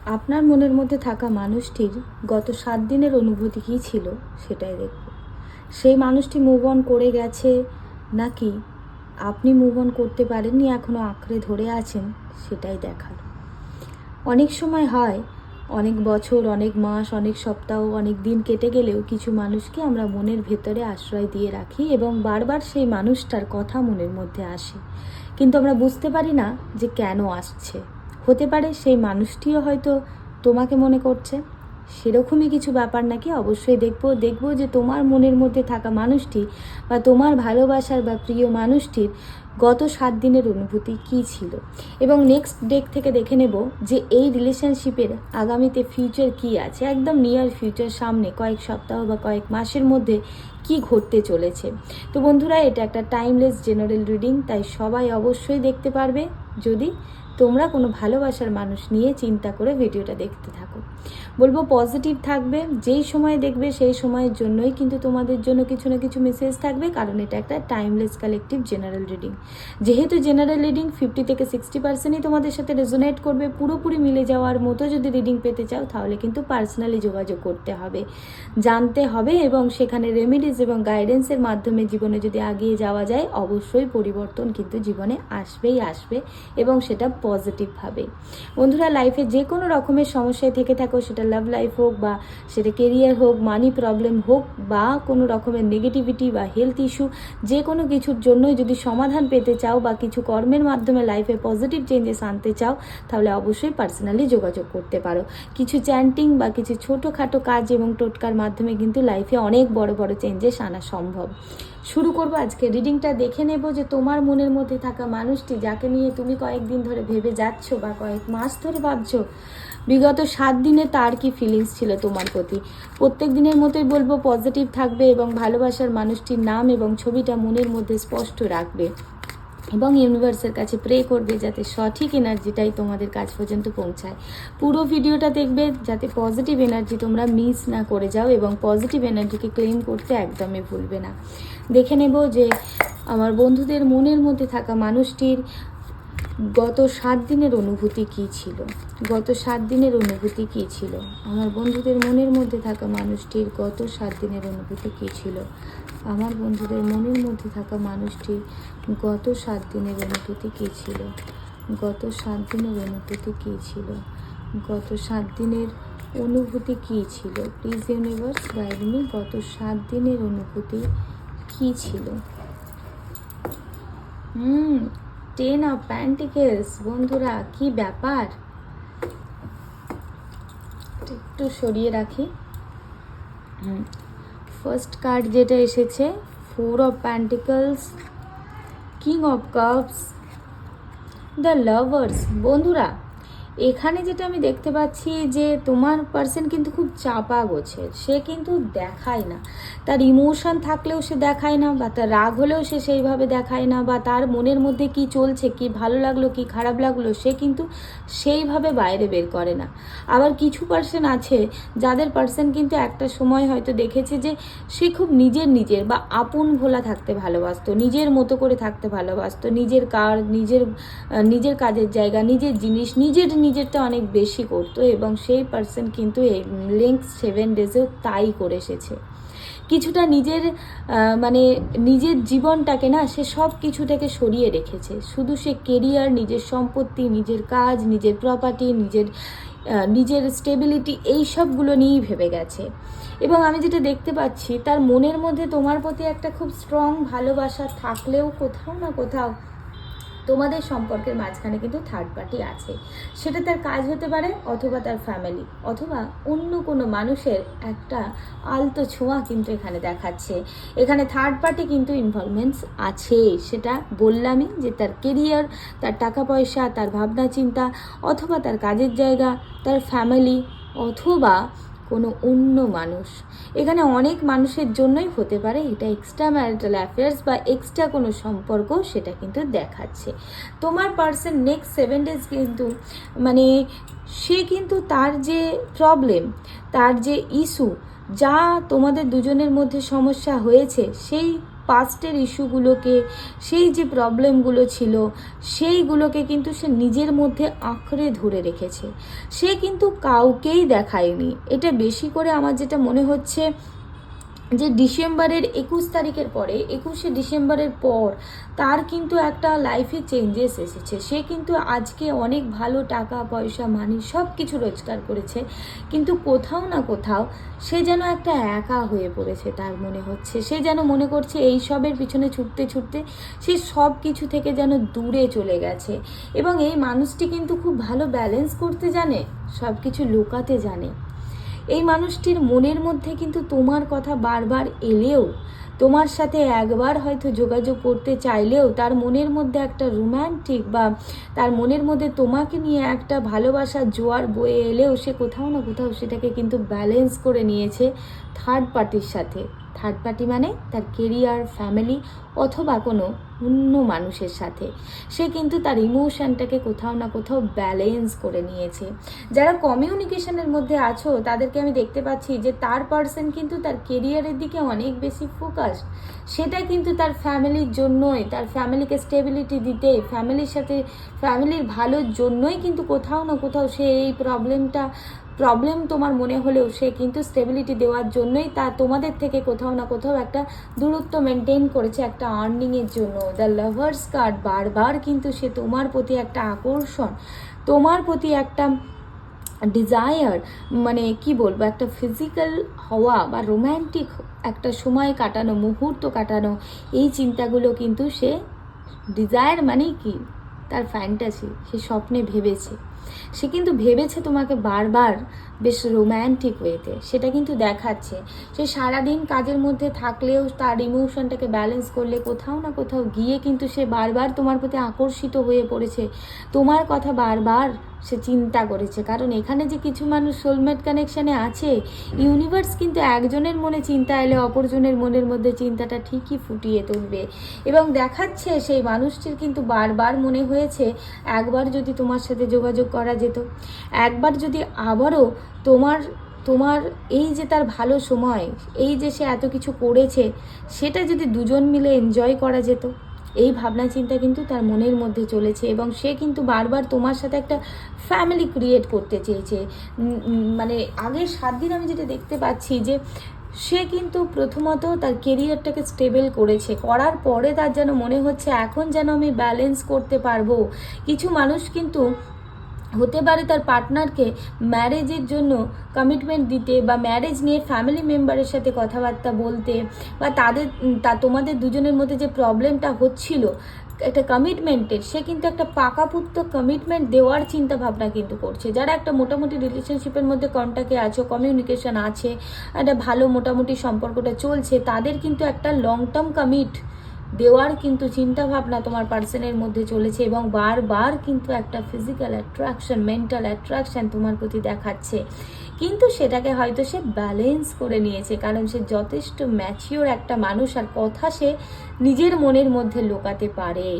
আপনার মনের মধ্যে থাকা মানুষটির গত 7 দিনের অনুভূতি কী ছিল সেটাই দেখব। সেই মানুষটি মুভ অন করে গেছে নাকি আপনি মুভ অন করতে পারেননি, এখনও আঁকড়ে ধরে আছেন, সেটাই দেখার। অনেক সময় হয়, অনেক বছর, অনেক মাস, অনেক সপ্তাহ, অনেক দিন কেটে গেলেও কিছু মানুষকে আমরা মনের ভেতরে আশ্রয় দিয়ে রাখি এবং বারবার সেই মানুষটার কথা মনের মধ্যে আসে, কিন্তু আমরা বুঝতে পারি না যে কেন আসছে। হতে পারে সেই মানুষটিও হয়তো তোমাকে মনে করছে, সেরকমই কিছু ব্যাপার নাকি অবশ্যই দেখব যে তোমার মনের মধ্যে থাকা মানুষটি বা তোমার ভালোবাসার বা প্রিয় মানুষটির গত 7 দিনের অনুভূতি কী ছিল, এবং নেক্সট ডেক থেকে দেখে নেব যে এই রিলেশনশিপের আগামীতে ফিউচার কী আছে, একদম নিয়ার ফিউচার, সামনে কয়েক সপ্তাহ বা কয়েক মাসের মধ্যে কি ঘটতে চলেছে। তো বন্ধুরা, এটা একটা টাইমলেস জেনারেল রিডিং, তাই সবাই অবশ্যই দেখতে পারবে যদি তোমরা কোনো ভালোবাসার মানুষ নিয়ে চিন্তা করে ভিডিওটা দেখতে থাকো। বলবো পজিটিভ থাকবে, যেই সময় দেখবে সেই সময়ের জন্যই কিন্তু তোমাদের জন্য কিছু না কিছু মেসেজ থাকবে, কারণ এটা একটা টাইমলেস কালেকটিভ জেনারেল রিডিং। যেহেতু জেনারেল রিডিং 50 থেকে 60%ই তোমাদের সাথে রেজোনেট করবে, পুরোপুরি মিলে যাওয়ার মতো যদি রিডিং পেতে চাও তাহলে কিন্তু পার্সোনালি যোগাযোগ করতে হবে, জানতে হবে, এবং সেখানে রেমেডিজ এবং গাইডেন্সের মাধ্যমে জীবনে যদি এগিয়ে যাওয়া যায় অবশ্যই পরিবর্তন কিন্তু জীবনে আসবেই আসবে, এবং সেটা পজিটিভভাবে। বন্ধুরা, লাইফে যে কোনো রকমের সমস্যায় থেকে থাকো, সেটা লাভ লাইফ হোক বা সেটা কেরিয়ার হোক, মানি প্রবলেম হোক বা কোনো রকমের নেগেটিভিটি বা হেলথ ইস্যু, যে কোনো কিছুর জন্যই যদি সমাধান পেতে চাও বা কিছু কর্মের মাধ্যমে লাইফে পজিটিভ চেঞ্জেস আনতে চাও তাহলে অবশ্যই পার্সোনালি যোগাযোগ করতে পারো। কিছু চ্যান্টিং বা কিছু ছোটোখাটো কাজ এবং টোটকার মাধ্যমে কিন্তু লাইফে অনেক বড় বড় চেঞ্জেস আনা সম্ভব। শুরু করবো আজকে রিডিংটা। দেখে নেব যে তোমার মনের মধ্যে থাকা মানুষটি, যাকে নিয়ে তুমি কয়েকদিন ধরে ভেবে যাচ্ছ বা কয়েক মাস ধরে ভাবছো, বিগত 7 দিনে তার কি ফিলিংস ছিল তোমার প্রতি। প্রত্যেক দিনের মতোই বলবো পজিটিভ থাকবে এবং ভালোবাসার মানুষটির নাম এবং ছবিটা মনের মধ্যে স্পষ্ট রাখবে এবং ইউনিভার্সের কাছে প্রে করবে যাতে সঠিক এনার্জিটাই তোমাদের কাছ পর্যন্ত পৌঁছায়। পুরো ভিডিওটা দেখবে যাতে পজিটিভ এনার্জি তোমরা মিস না করে যাও, এবং পজিটিভ এনার্জিকে ক্লেম করতে একদমই ভুলবে না। দেখে নেব যে আমার বন্ধুদের মনের মধ্যে থাকা মানুষটির গত 7 দিনের অনুভূতি কী ছিল। গত 7 দিনের অনুভূতি কী ছিল আমার বন্ধুদের মনের মধ্যে থাকা মানুষটির গত 7 দিনের অনুভূতি কী ছিল। আমার বন্ধুদের মনের মধ্যে থাকা মানুষটির গত 7 দিনের অনুভূতি কী ছিল। গত 7 দিনের অনুভূতি কী ছিল। গত 7 দিনের অনুভূতি কী ছিল। প্লিজ ইউনিভার্স গাইড মি, গত 7 দিনের অনুভূতি কী ছিল। 10 অফ প্যান্টিকেলস। বন্ধুরা, কি ব্যাপার, একটু সরিয়ে রাখি। ফার্স্ট কার্ড যেটা এসেছে 4 of pentacles, king of cups, the lovers. বন্ধুরা, এখানে যেটা আমি দেখতে পাচ্ছি যে তোমার পার্সন কিন্তু খুব চাপা গোছের, সে কিন্তু দেখায় না, তার ইমোশন থাকলেও সে দেখায় না, বা তার রাগ হলেও সে সেইভাবে দেখায় না, বা তার মনের মধ্যে কি চলছে, কি ভালো লাগলো কি খারাপ লাগলো সে কিন্তু সেইভাবে বাইরে বের করে না। আবার কিছু পার্সন আছে যাদের পার্সন কিন্তু একটা সময় হয়তো দেখেছে যে সে খুব নিজের বা আপন ভোলা থাকতে ভালোবাসতো, নিজের মতো করে থাকতে ভালোবাসতো, নিজের নিজের কাজের জায়গা, নিজের জিনিস, নিজেরটা অনেক বেশি করতো, এবং সেই পার্সন কিন্তু এই লিঙ্ক 7 ডেজেও তাই করে এসেছে। কিছুটা নিজের জীবনটাকে না সে সব কিছু থেকে সরিয়ে রেখেছে, শুধু সে কেরিয়ার, নিজের সম্পত্তি, নিজের কাজ, নিজের প্রপার্টি, নিজের স্টেবিলিটি, এই সবগুলো নিয়েই ভেবে গেছে। এবং আমি যেটা দেখতে পাচ্ছি তার মনের মধ্যে তোমার প্রতি একটা খুব স্ট্রং ভালোবাসা থাকলেও কোথাও না কোথাও তোমাদের সম্পর্কের মাঝখানে কিন্তু থার্ড পার্টি আছে। সেটা তার কাজ হতে পারে, অথবা তার ফ্যামিলি, অথবা অন্য কোনো মানুষের একটা আলতো ছোঁয়া কিন্তু এখানে দেখাচ্ছে। এখানে থার্ড পার্টি কিন্তু ইনভলভমেন্টস আছে, সেটা বললামই যে তার কেরিয়ার, তার টাকা পয়সা, তার ভাবনা চিন্তা, অথবা তার কাজের জায়গা, তার ফ্যামিলি, অথবা কোনো অন্য মানুষ। এখানে অনেক মানুষের জন্যই হতে পারে এটা এক্সট্রা ম্যারিটাল অ্যাফেয়ার্স বা এক্সট্রা কোনো সম্পর্ক, সেটা কিন্তু দেখাচ্ছে। তোমার পার্সন নেক্সট 7 ডেজ কিন্তু সে কিন্তু তার যে প্রবলেম, তার যে ইস্যু, যা তোমাদের দুজনের মধ্যে সমস্যা হয়েছে, সেই পাস্টের ইস্যুগুলোকে, সেই যে প্রবলেমগুলো ছিল সেইগুলোকে কিন্তু সে নিজের মধ্যে আঁকড়ে ধরে রেখেছে। সে কিন্তু কাউকেই দেখায়নি। এটা বেশি করে আমার যেটা মনে হচ্ছে যে ডিসেম্বরের 21 তারিখের পরে, 21শে ডিসেম্বরের পর তার কিন্তু একটা লাইফে চেঞ্জেস এসেছে। সে কিন্তু আজকে অনেক ভালো টাকা পয়সা মানি সব কিছু রোজগার করেছে, কিন্তু কোথাও না কোথাও সে যেন একটা একা হয়ে পড়েছে। তার মনে হচ্ছে সে যেন মনে করছে এই সবের পিছনে ছুটতে ছুটতে সে সব কিছু থেকে যেন দূরে চলে গেছে। এবং এই মানুষটি কিন্তু খুব ভালো ব্যালেন্স করতে জানে, সব কিছু লুকাতে জানে। এই মানুষটির মনের মধ্যে কিন্তু তোমার কথা বারবার এলেও, তোমার সাথে একবার হয়তো যোগাযোগ করতে চাইলেও, তার মনের মধ্যে একটা রোম্যান্টিক বা তার মনের মধ্যে তোমাকে নিয়ে একটা ভালোবাসার জোয়ার বয়ে এলেও সে কোথাও না কোথাও সেটাকে কিন্তু ব্যালেন্স করে নিয়েছে থার্ড পার্টির সাথে। থার্ড পার্টি মানে তার কেরিয়ার, ফ্যামিলি অথবা কোনো অন্য মানুষের সাথে সে কিন্তু তার ইমোশনটাকে কোথাও না কোথাও ব্যালেন্স করে নিয়েছে। যারা কমিউনিকেশনের মধ্যে আছো তাদেরকে আমি দেখতে পাচ্ছি যে তার পার্সন কিন্তু তার কেরিয়ারের দিকে অনেক বেশি ফোকাসড। সেটা কিন্তু তার ফ্যামিলির জন্যই, তার ফ্যামিলিকে স্টেবিলিটি দিতে, ফ্যামিলির সাথে ফ্যামিলির ভালোর জন্যই কিন্তু কোথাও না কোথাও সে এই প্রবলেম তোমার মনে হলেও সে কিন্তু স্টেবিলিটি দেওয়ার জন্যই তোমাদের থেকে কোথাও না কোথাও একটা দূরত্ব মেনটেন করেছে একটা আর্নিংয়ের জন্য। দ্য লাভার্স কার্ড, বারবার কিন্তু সে তোমার প্রতি একটা আকর্ষণ, তোমার প্রতি একটা ডিজায়ার, মানে কি বলবো, একটা ফিজিক্যাল হওয়া বা রোম্যান্টিক একটা সময় কাটানো, মুহূর্ত কাটানো, এই চিন্তাগুলো কিন্তু সে ডিজায়ার মানে কি তার ফ্যান্টাসি, সে স্বপ্নে ভেবেছে। সে কিন্তু ভেবেছে তোমাকে বারবার বেশ রোম্যান্টিক ওয়েতে, সেটা কিন্তু দেখাচ্ছে। সে সারাদিন কাজের মধ্যে থাকলেও তার ইমোশনটাকে ব্যালেন্স করলে কোথাও না কোথাও গিয়ে কিন্তু সে বারবার তোমার প্রতি আকর্ষিত হয়ে পড়েছে, তোমার কথা বারবার সে চিন্তা করেছে। কারণ এখানে যে কিছু মানুষ সোলমেট কানেকশানে আছে, ইউনিভার্স কিন্তু একজনের মনে চিন্তা এলে অপরজনের মনের মধ্যে চিন্তাটা ঠিকই ফুটিয়ে তুলবে। এবং দেখাচ্ছে সেই মানুষটির কিন্তু বারবার মনে হয়েছে একবার যদি তোমার সাথে যোগাযোগ করা যেত, একবার যদি আবারও তোমার এই যে তার ভালো সময়, এই যে সে এত কিছু করেছে, সেটা যদি দুজন মিলে এনজয় করা যেত, এই ভাবনা চিন্তা কিন্তু তার মনের মধ্যে চলেছে। এবং সে কিন্তু বারবার তোমার সাথে একটা ফ্যামিলি ক্রিয়েট করতে চেয়েছে। মানে আগের 7 দিন আমি যেটা দেখতে পাচ্ছি যে সে কিন্তু প্রথমত তার কেরিয়ারটাকে স্টেবল করেছে, করার পরে তার যেন মনে হচ্ছে এখন যেন আমি ব্যালেন্স করতে পারবো। কিছু মানুষ কিন্তু হতে পারে তার পার্টনারকে ম্যারেজের জন্য কমিটমেন্ট দিতে বা ম্যারেজ নিয়ে ফ্যামিলি মেম্বারের সাথে কথাবার্তা বলতে, বা তোমাদের দুজনের মধ্যে যে প্রবলেমটা হচ্ছিল একটা কমিটমেন্টের, সে কিন্তু একটা পাকাপুক্ত কমিটমেন্ট দেওয়ার চিন্তা ভাবনা কিন্তু করছে। যারা একটা মোটামুটি রিলেশনশিপের মধ্যে কন্ট্যাক্টে আছো, কমিউনিকেশন আছে, একটা ভালো মোটামুটি সম্পর্কটা চলছে, তাদের কিন্তু একটা লং টার্ম কমিট দেওয়ার কিন্তু চিন্তা ভাবনা তোমার পার্সনের মধ্যে চলেছে। এবং বারবার কিন্তু একটা ফিজিক্যাল অ্যাট্রাকশন, মেন্টাল অ্যাট্রাকশন তোমার প্রতি দেখাচ্ছে, কিন্তু সেটাকে হয়তো সে ব্যালেন্স করে নিয়েছে, কারণ সে যথেষ্ট ম্যাচিওর একটা মানুষ, আর কথা সে নিজের মনের মধ্যে লুকাতে পারে।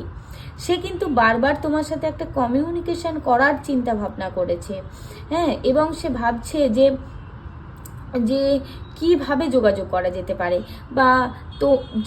সে কিন্তু বারবার তোমার সাথে একটা কমিউনিকেশন করার চিন্তা ভাবনা করেছে, হ্যাঁ, এবং সে ভাবছে যে কিভাবে যোগাযোগ করা যেতে পারে, বা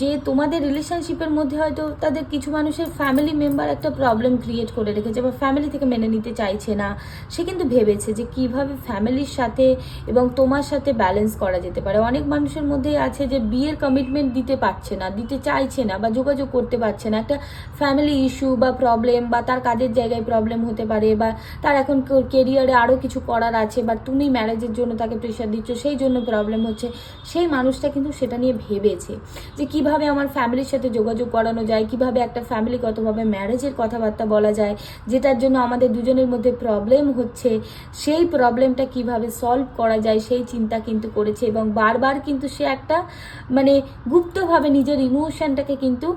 যে তোমাদের রিলেশনশিপের মধ্যে হয়তো তাদের কিছু মানুষের ফ্যামিলি মেম্বার একটা প্রবলেম ক্রিয়েট করে রেখেছে বা ফ্যামিলি থেকে মেনে নিতে চাইছে না। সে কিন্তু ভেবেছে যে কিভাবে ফ্যামিলির সাথে এবং তোমার সাথে ব্যালেন্স করা যেতে পারে। অনেক মানুষের মধ্যেই আছে যে বিয়ের কমিটমেন্ট দিতে পারছে না, দিতে চাইছে না, বা যোগাযোগ করতে পারছে না। একটা ফ্যামিলি ইস্যু বা প্রবলেম, বা তার কাজের জায়গায় প্রবলেম হতে পারে, বা তার এখন কেরিয়ারে আরও কিছু করার আছে, বা তুমি ম্যারেজের জন্য তাকে প্রেশার দিচ্ছ, সেই জন্য প্রবলেম হচ্ছে। সেই মানুষটা কিন্তু সেটা নিয়ে ভেবেছে যে কিভাবে আমার ফ্যামিলির সাথে যোগাযোগ করানো যায়, কিভাবে একটা ফ্যামিলিগতভাবে ম্যারেজের কথাবার্তা বলা যায়, যেটার জন্য আমাদের দুজনের মধ্যে প্রবলেম হচ্ছে, সেই প্রবলেমটা কিভাবে সলভ করা যায় সেই চিন্তা কিন্তু করেছে। এবং বারবার কিন্তু সে একটা মানে গুপ্তভাবে নিজের ইমোশনটাকে কিন্তু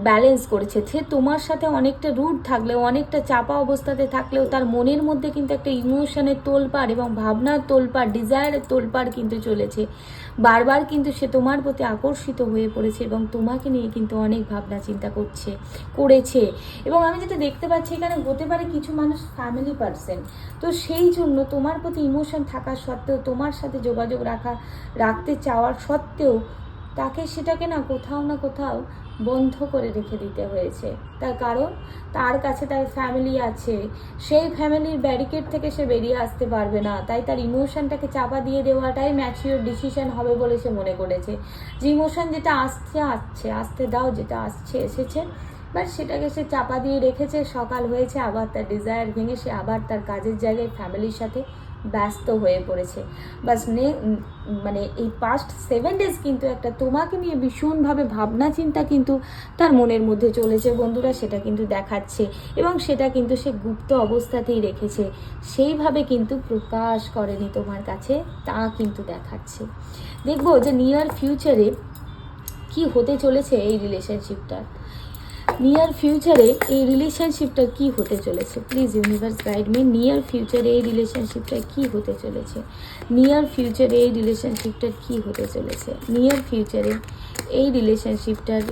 ব্যালেন্স করেছে। সে তোমার সাথে অনেকটা রুড থাকলেও, অনেকটা চাপা অবস্থাতে থাকলেও তার মনের মধ্যে কিন্তু একটা ইমোশনের তোলপাড় এবং ভাবনার তোলপাড়, ডিজায়ারের তোলপাড় কিন্তু চলেছে। বারবার কিন্তু সে তোমার প্রতি আকর্ষিত হয়ে পড়েছে এবং তোমাকে নিয়ে কিন্তু অনেক ভাবনা চিন্তা করেছে। এবং আমি যেটা দেখতে পাচ্ছি এখানে হতে পারে কিছু মানুষ ফ্যামিলি পার্সন, তো সেই জন্য তোমার প্রতি ইমোশন থাকা সত্ত্বেও, তোমার সাথে যোগাযোগ রাখতে চাওয়ার সত্ত্বেও তাকে সেটাকে না কোথাও বন্ধ করে রেখে দিতে হয়েছে। তার কারণ তার কাছে তার ফ্যামিলি আছে, সেই ফ্যামিলির ব্যারিকেড থেকে সে বেরিয়ে আসতে পারবে না, তাই তার ইমোশনটাকে চাপা দিয়ে দেওয়াটাই ম্যাচিওর ডিসিশন হবে বলে সে মনে করেছে। যে ইমোশন যেটা আসতে দাও, যেটা আসছে এসেছে, বাট সেটাকে সে চাপা দিয়ে রেখেছে। সকাল হয়েছে, আবার তার ডিজায়ার ভেঙে সে আবার তার কাজের জায়গায় ফ্যামিলির সাথে ব্যস্ত হয়ে পড়েছে। বাস মানে এই পাস্ট 7 days কিন্তু একটা তোমাকে নিয়ে ভীষণভাবে ভাবনা চিন্তা কিন্তু তার মনের মধ্যে চলেছে বন্ধুরা, সেটা কিন্তু দেখাচ্ছে। এবং সেটা কিন্তু সে গুপ্ত অবস্থাতেই রেখেছে, সেইভাবে কিন্তু প্রকাশ করেনি তোমার কাছে, তা কিন্তু দেখাচ্ছে। দেখবো যে নিয়ার ফিউচারে কি হতে চলেছে এই রিলেশনশিপটার, নিয়ার ফিউচারে এই রিলেশনশিপটা কি হতে চলেছে। Please universe guide me, near ফিউচারে এই রিলেশনশিপটা কি হতে চলেছে, নিয়ার ফিউচারে এই রিলেশনশিপটার কি হতে চলেছে, নিয়ার ফিউচারে এই রিলেশনশিপটার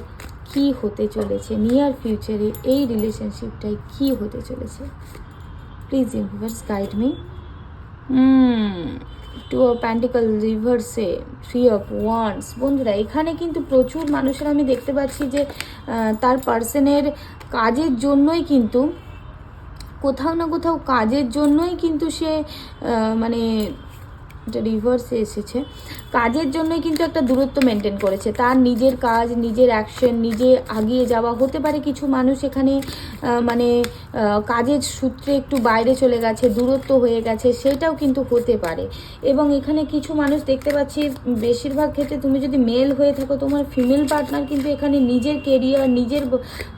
কি হতে চলেছে, নিয়ার ফিউচারে এই রিলেশনশিপটায় কি হতে চলেছে। Please universe guide me. Two of pentacles রিভার্সে 3 of wands। বন্ধুরা এখানে কিন্তু প্রচুর মানুষের আমি দেখতে পাচ্ছি যে তার পার্সনের কাজের জন্যই কিন্তু কোথাও না কোথাও কাজের জন্যই কিন্তু সে মানে এটা রিভার্সে এসেছে, কাজের জন্যই কিন্তু একটা দূরত্ব মেনটেন করেছে। তার নিজের কাজ, নিজের অ্যাকশন, নিজে আগিয়ে যাওয়া। হতে পারে কিছু মানুষ এখানে মানে কাজের সূত্রে একটু বাইরে চলে গেছে, দূরত্ব হয়ে গেছে, সেটাও কিন্তু হতে পারে। এবং এখানে কিছু মানুষ দেখতে পাচ্ছি, বেশিরভাগ ক্ষেত্রে তুমি যদি মেল হয়ে থাকো, তোমার ফিমেল পার্টনার কিন্তু এখানে নিজের কেরিয়ার, নিজের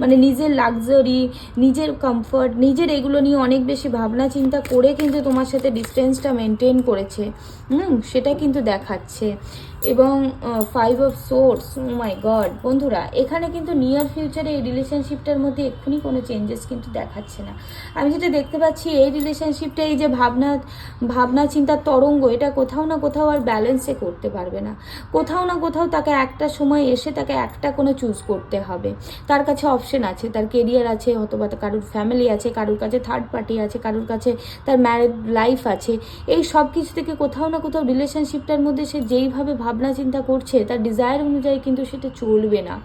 মানে নিজের লাক্সারি, নিজের কমফর্ট, নিজের এগুলো নিয়ে অনেক বেশি ভাবনা চিন্তা করে কিন্তু তোমার সাথে ডিস্টেন্সটা মেনটেন করেছে। সেটা কিন্তু দেখাচ্ছে। এবং 5 of swords, ও মাই গড বন্ধুরা, এখানে কিন্তু নিয়ার ফিউচারে এই রিলেশনশিপটার মধ্যে এক্ষুনি কোনো চেঞ্জেস কিন্তু দেখাচ্ছে না। আমি যেটা দেখতে পাচ্ছি, এই রিলেশনশিপটা এই যে ভাবনা চিন্তার তরঙ্গ, এটা কোথাও না কোথাও আর ব্যালেন্সে করতে পারবে না। কোথাও না কোথাও তাকে একটা সময় এসে তাকে একটা কোনো চুজ করতে হবে। তার কাছে অপশন আছে, তার কেরিয়ার আছে, অথবা কারোর ফ্যামিলি আছে, কারোর কাছে থার্ড পার্টি আছে, কারোর কাছে তার ম্যারিড লাইফ আছে। এই সব কিছু থেকে কোথাও না কোথাও রিলেশনশিপটার মধ্যে সে যেইভাবে ভাবনা চিন্তা করছে, তার ডিজায়ার অনুযায়ী কিন্তু সেটা চলবে না।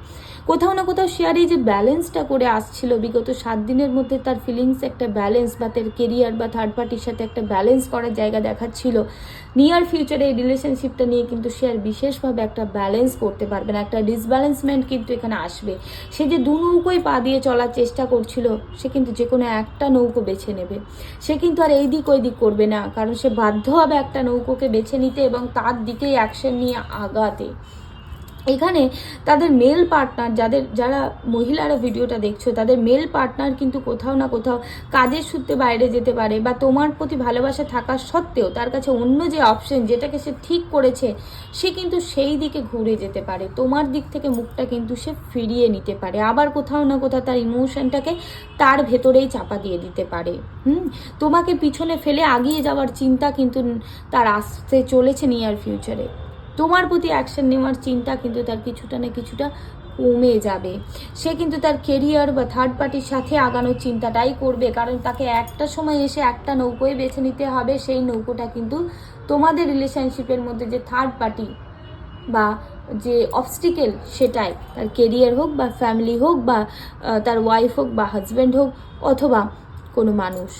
কোথাও না কোথাও সে আর এই যে ব্যালেন্সটা করে আসছিল বিগত 7 দিনের মধ্যে, তার ফিলিংস একটা ব্যালেন্স, বা তার কেরিয়ার বা থার্ড পার্টির সাথে একটা ব্যালেন্স করার জায়গা দেখাচ্ছিল। নিয়ার ফিউচারে এই রিলেশনশিপটা নিয়ে কিন্তু সে আর বিশেষভাবে একটা ব্যালেন্স করতে পারবে না, একটা ডিসব্যালেন্সমেন্ট কিন্তু এখানে আসবে। সে যে দু নৌকোয় পা দিয়ে চলার চেষ্টা করছিল, সে কিন্তু যে কোনো একটা নৌকো বেছে নেবে। সে কিন্তু আর এই দিক ওই দিক করবে না, কারণ সে বাধ্য হবে একটা নৌকোকে বেছে নিতে এবং তার দিকেই অ্যাকশন নিয়ে আগাতে। এখানে তাদের মেল পার্টনার, যারা মহিলারা ভিডিওটা দেখছো, তাদের মেল পার্টনার কিন্তু কোথাও না কোথাও কাজের সূত্রে বাইরে যেতে পারে, বা তোমার প্রতি ভালোবাসা থাকা সত্ত্বেও তার কাছে অন্য যে অপশন যেটাকে সে ঠিক করেছে, সে কিন্তু সেই দিকে ঘুরে যেতে পারে। তোমার দিক থেকে মুখটা কিন্তু সে ফিরিয়ে নিতে পারে, আবার কোথাও না কোথাও তার ইমোশনটাকে তার ভেতরেই চাপা দিয়ে দিতে পারে। তোমাকে পিছনে ফেলে আগিয়ে যাওয়ার চিন্তা কিন্তু তার আসতে চলেছে নিয়ার ফিউচারে। তোমার প্রতি অ্যাকশন নেওয়ার চিন্তা কিন্তু তার কিছুটা না কিছুটা কমে যাবে। সে কিন্তু তার কেরিয়ার বা থার্ড পার্টির সাথে আগানোর চিন্তাটাই করবে, কারণ তাকে একটা সময় এসে একটা নৌকোয় বেছে নিতে হবে। সেই নৌকোটা কিন্তু তোমাদের রিলেশনশিপের মধ্যে যে থার্ড পার্টি বা যে অবস্টিকেল, সেটাই তার কেরিয়ার হোক বা ফ্যামিলি হোক বা তার ওয়াইফ হোক বা হাজব্যান্ড হোক, অথবা কোনো মানুষ।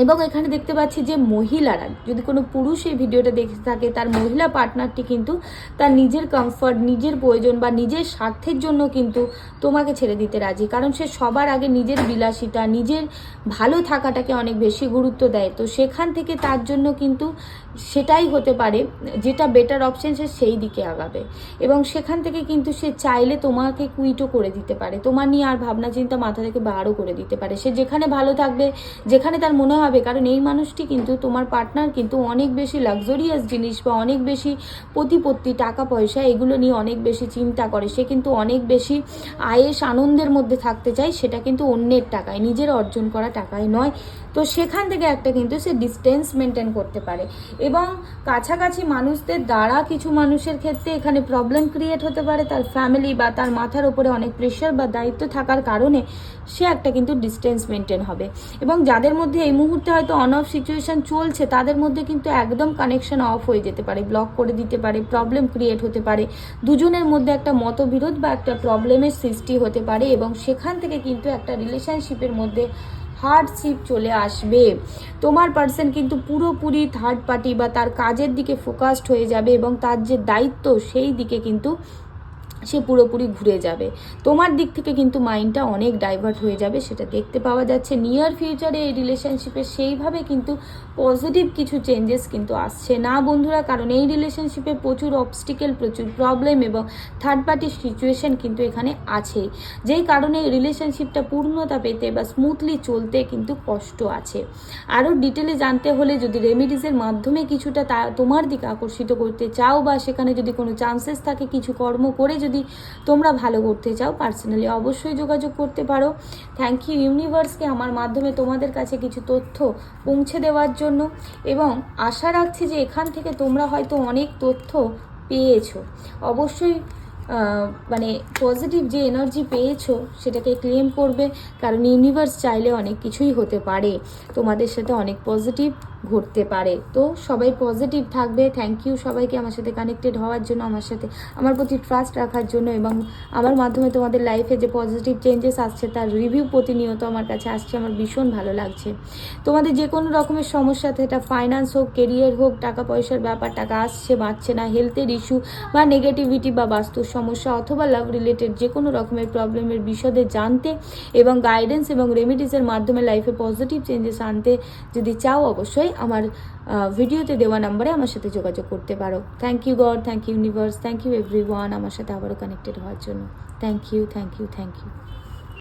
এবং এখানে দেখতে পাচ্ছি যে মহিলারা, যদি কোনো পুরুষ এই ভিডিওটা দেখে থাকে, তার মহিলা পার্টনারটি কিন্তু তার নিজের কমফর্ট, নিজের প্রয়োজন বা নিজের স্বার্থের জন্য কিন্তু তোমাকে ছেড়ে দিতে রাজি, কারণ সে সবার আগে নিজের বিলাসিতা, নিজের ভালো থাকাটাকে অনেক বেশি গুরুত্ব দেয়। তো সেখান থেকে তার জন্য কিন্তু সেটাই হতে পারে যেটা বেটার অপশন, সে সেই দিকে আগাবে। এবং সেখান থেকে কিন্তু সে চাইলে তোমাকে কুইটও করে দিতে পারে, তোমার নিয়ে আর ভাবনা চিন্তা মাথা থেকে বারও করে দিতে পারে। সে যেখানে ভালো থাকবে, যেখানে তার মনে হবে, কারণ এই মানুষটি কিন্তু, তোমার পার্টনার কিন্তু অনেক বেশি লাক্সারিয়াস জিনিস বা অনেক বেশি প্রতিপত্তি, টাকা পয়সা, এগুলো নিয়ে অনেক বেশি চিন্তা করে। সে কিন্তু অনেক বেশি আয়েশ আনন্দের মধ্যে থাকতে চায়, সেটা কিন্তু অন্যের টাকায়, নিজের অর্জন করা টাকায় নয়। তো সেখান থেকে একটা কিন্তু সে ডিস্টেন্স মেনটেন করতে পারে, এবং কাছাকাছি মানুষদের দ্বারা কিছু মানুষের ক্ষেত্রে এখানে প্রবলেম ক্রিয়েট হতে পারে, তার ফ্যামিলি বা তার মাথার উপরে অনেক প্রেশার বা দায়িত্ব থাকার কারণে সে একটা কিন্তু ডিস্টেন্স মেনটেন হবে। এবং যাদের মধ্যে এই মুহূর্তে হয়তো অন অফ সিচুয়েশন চলছে, তাদের মধ্যে কিন্তু একদম কানেকশন অফ হয়ে যেতে পারে, ব্লক করে দিতে পারে, প্রবলেম ক্রিয়েট হতে পারে, দুজনের মধ্যে একটা মতবিরোধ বা একটা প্রবলেমের সৃষ্টি হতে পারে, এবং সেখান থেকে কিন্তু একটা রিলেশনশিপের মধ্যে হার্ডশিপ চলে আসবে। তোমার পার্সন কিন্তু পুরোপুরি থার্ড পার্টি বা তার কাজের দিকে ফোকাসড হয়ে যাবে, এবং তার যে দায়িত্ব সেই দিকে কিন্তু সে পুরোপুরি ঘুরে যাবে। তোমার দিক থেকে কিন্তু মাইন্ডটা অনেক ডাইভার্ট হয়ে যাবে, সেটা দেখতে পাওয়া যাচ্ছে। নিয়ার ফিউচারে এই রিলেশনশিপে সেইভাবে কিন্তু পজিটিভ কিছু চেঞ্জেস কিন্তু আসছে না বন্ধুরা, কারণ এই রিলেশনশিপে প্রচুর অবস্টিকেল, প্রচুর প্রবলেম এবং থার্ড পার্টির সিচুয়েশন কিন্তু এখানে আছেই, যেই কারণে এই রিলেশনশিপটা পূর্ণতা পেতে বা স্মুথলি চলতে কিন্তু কষ্ট আছে। আরও ডিটেলে জানতে হলে যদি রেমিডিসের মাধ্যমে কিছুটা তোমার দিকে আকর্ষিত করতে চাও, বা সেখানে যদি কোনো চান্সেস থাকে কিছু কর্ম করে যদি তোমরা ভালো করতে চাও, পার্সোনালি অবশ্যই যোগাযোগ করতে পারো। থ্যাংক ইউ ইউনিভার্সকে আমার মাধ্যমে তোমাদের কাছে কিছু তথ্য পৌঁছে দেওয়ার জন্য, এবং আশা রাখছি যে এখান থেকে তোমরা হয়তো অনেক তথ্য পেয়েছো। অবশ্যই মানে পজিটিভ যে এনার্জি পেয়েছো সেটাকে ক্লেম করবে, কারণ ইউনিভার্স চাইলে অনেক কিছুই হতে পারে, তোমাদের সাথে অনেক পজিটিভ ঘটতে পারে। তো সবাই পজিটিভ থাকবে। থ্যাংক ইউ সবাইকে আমার সাথে কানেক্টেড হওয়ার জন্য, আমার প্রতি ট্রাস্ট রাখার জন্য, এবং আমার মাধ্যমে তোমাদের লাইফে যে পজিটিভ চেঞ্জেস আসছে তার রিভিউ প্রতিনিয়ত আমার কাছে আসছে, আমার ভীষণ ভালো লাগছে। তোমাদের যে কোনো রকমের সমস্যা, সেটা ফাইন্যান্স হোক, কেরিয়ার হোক, টাকা পয়সার ব্যাপার, টাকা আসছে বাড়ছে না, হেলথের ইস্যু বা নেগেটিভিটি বা বাস্তুর সমস্যা, অথবা লাভ রিলেটেড যে কোনো রকমের প্রবলেমের বিশদে জানতে এবং গাইডেন্স এবং রেমিডিসের মাধ্যমে লাইফে পজিটিভ চেঞ্জেস আনতে যদি চাও, অবশ্যই আমার ভিডিওতে দেওয়া নাম্বারে আমার সাথে যোগাযোগ করতে পারো। Thank you god, thank you universe, thank you everyone আমার সাথে আবারও কানেক্টেড হওয়ার জন্য। Thank you, thank you, thank you.